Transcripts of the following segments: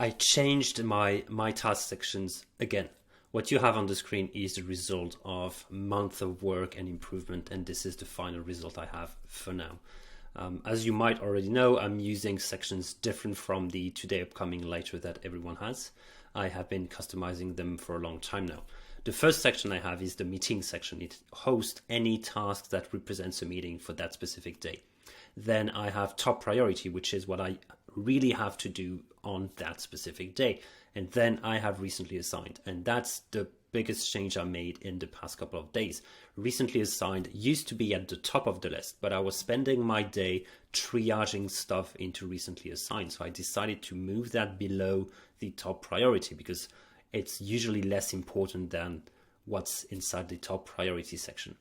I changed my task sections again. What you have on the screen is the result of months of work and improvement, and this is the final result I have for now. As you might already know, I'm using sections different from the today, upcoming, later that everyone has. I have been customizing them for a long time now. The first section I have is the meeting section. It hosts any task that represents a meeting for that specific day. Then I have top priority, which is what I really have to do on that specific day. And then I have recently assigned, and that's the biggest change I made in the past couple of days. Recently assigned used to be at the top of the list, but I was spending my day triaging stuff into recently assigned. So I decided to move that below the top priority because it's usually less important than what's inside the top priority section.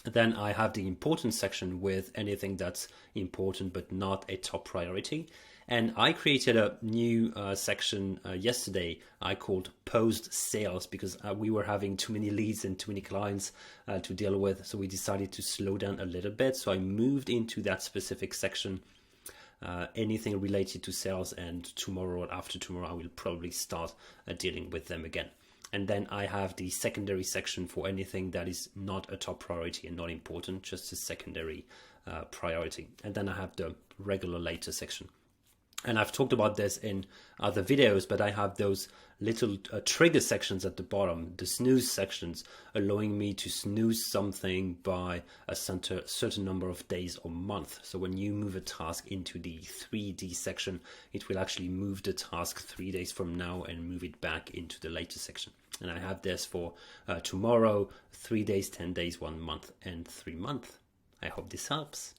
Then I have the important section with anything that's important but not a top priority. And I created a new section yesterday I called post sales because we were having too many leads and too many clients to deal with. So we decided to slow down a little bit. So I moved into that specific section, anything related to sales, and tomorrow or after tomorrow I will probably start dealing with them again. And then I have the secondary section for anything that is not a top priority and not important, just a secondary priority. And then I have the regular later section. And I've talked about this in other videos, but I have those little trigger sections at the bottom, the snooze sections, allowing me to snooze something by a certain number of days or month. So when you move a task into the 3D section, it will actually move the task 3 days from now and move it back into the later section. And I have this for tomorrow, 3 days, 10 days, 1 month, and 3 months. I hope this helps.